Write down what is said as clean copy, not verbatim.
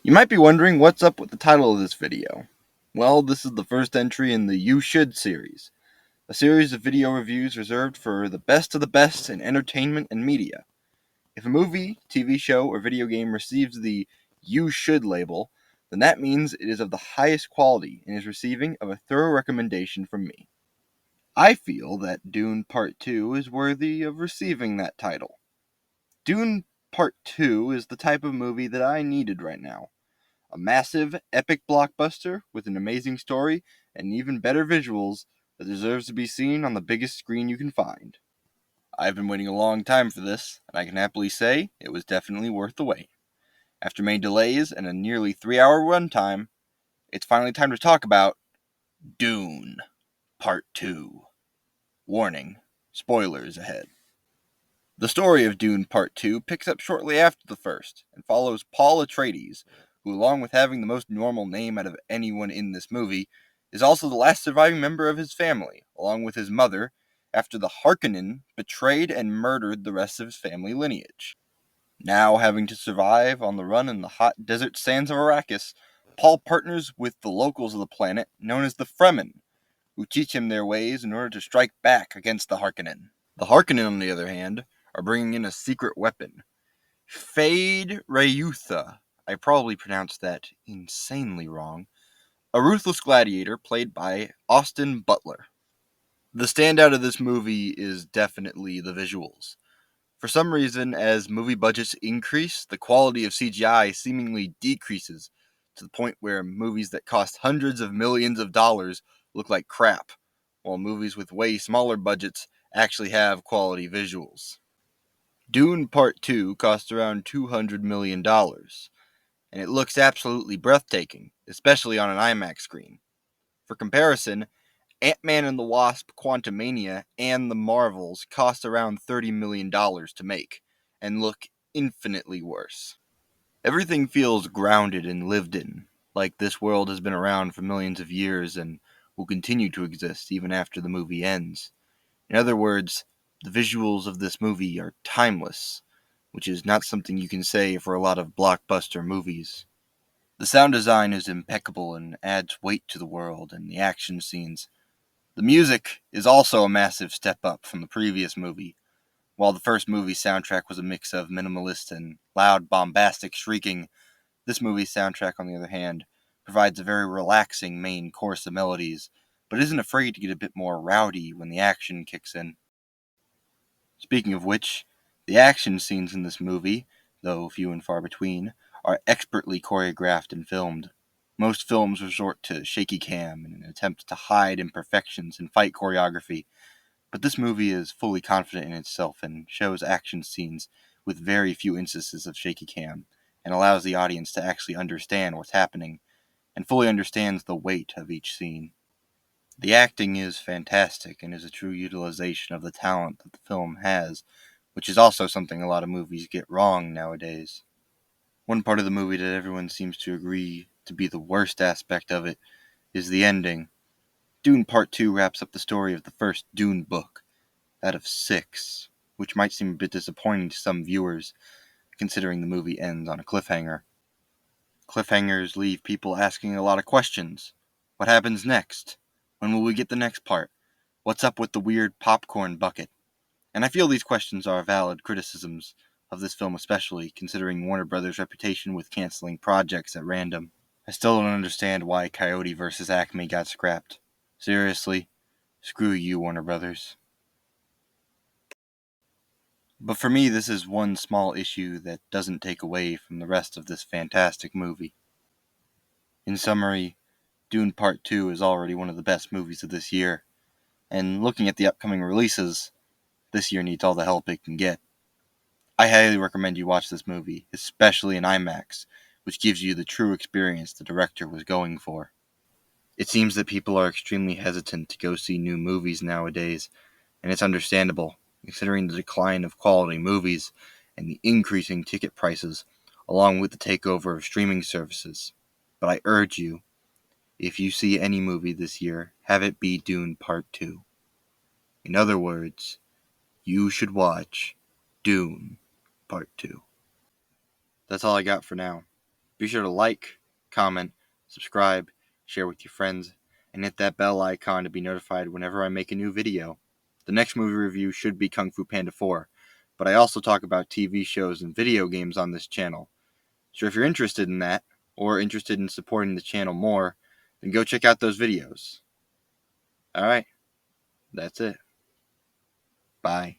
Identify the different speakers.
Speaker 1: You might be wondering what's up with the title of this video. Well, this is the first entry in the You Should series, a series of video reviews reserved for the best of the best in entertainment and media. If a movie, TV show, or video game receives the You Should label, then that means it is of the highest quality and is receiving of a thorough recommendation from me. I feel that Dune Part 2 is worthy of receiving that title. Dune Part 2 is the type of movie that I needed right now. A massive, epic blockbuster with an amazing story and even better visuals that deserves to be seen on the biggest screen you can find. I've been waiting a long time for this, and I can happily say it was definitely worth the wait. After many delays and a nearly 3-hour runtime, it's finally time to talk about Dune Part 2. Warning, spoilers ahead. The story of Dune Part 2 picks up shortly after the first, and follows Paul Atreides, who, along with having the most normal name out of anyone in this movie, is also the last surviving member of his family, along with his mother, after the Harkonnen betrayed and murdered the rest of his family lineage. Now having to survive on the run in the hot desert sands of Arrakis, Paul partners with the locals of the planet known as the Fremen, who teach him their ways in order to strike back against the Harkonnen. The Harkonnen, on the other hand, are bringing in a secret weapon, Fade Rayutha. I probably pronounced that insanely wrong. A ruthless gladiator played by Austin Butler. The standout of this movie is definitely the visuals. For some reason, as movie budgets increase, the quality of CGI seemingly decreases to the point where movies that cost hundreds of millions of dollars look like crap, while movies with way smaller budgets actually have quality visuals. Dune Part 2 cost around $200 million, and it looks absolutely breathtaking, especially on an IMAX screen. For comparison, Ant-Man and the Wasp: Quantumania and The Marvels cost around $30 million to make, and look infinitely worse. Everything feels grounded and lived in, like this world has been around for millions of years and will continue to exist even after the movie ends. In other words, the visuals of this movie are timeless, which is not something you can say for a lot of blockbuster movies. The sound design is impeccable and adds weight to the world and the action scenes. The music is also a massive step up from the previous movie. While the first movie's soundtrack was a mix of minimalist and loud, bombastic shrieking, this movie's soundtrack, on the other hand, provides a very relaxing main course of melodies, but isn't afraid to get a bit more rowdy when the action kicks in. Speaking of which, the action scenes in this movie, though few and far between, are expertly choreographed and filmed. Most films resort to shaky cam in an attempt to hide imperfections in fight choreography, but this movie is fully confident in itself and shows action scenes with very few instances of shaky cam, and allows the audience to actually understand what's happening, and fully understands the weight of each scene. The acting is fantastic and is a true utilization of the talent that the film has, which is also something a lot of movies get wrong nowadays. One part of the movie that everyone seems to agree to be the worst aspect of it is the ending. Dune Part 2 wraps up the story of the first Dune book, that of 6, which might seem a bit disappointing to some viewers, considering the movie ends on a cliffhanger. Cliffhangers leave people asking a lot of questions. What happens next? When will we get the next part? What's up with the weird popcorn bucket? And I feel these questions are valid criticisms of this film, especially considering Warner Brothers' reputation with canceling projects at random. I still don't understand why Coyote vs. Acme got scrapped. Seriously, screw you, Warner Brothers. But for me, this is one small issue that doesn't take away from the rest of this fantastic movie. In summary, Dune Part 2 is already one of the best movies of this year, and looking at the upcoming releases, this year needs all the help it can get. I highly recommend you watch this movie, especially in IMAX, which gives you the true experience the director was going for. It seems that people are extremely hesitant to go see new movies nowadays, and it's understandable, considering the decline of quality movies and the increasing ticket prices, along with the takeover of streaming services. But I urge you, if you see any movie this year, have it be Dune Part 2. In other words, you should watch Dune Part 2. That's all I got for now. Be sure to like, comment, subscribe, share with your friends, and hit that bell icon to be notified whenever I make a new video. The next movie review should be Kung Fu Panda 4, but I also talk about TV shows and video games on this channel. So if you're interested in that, or interested in supporting the channel more, then go check out those videos. Alright, that's it. Bye.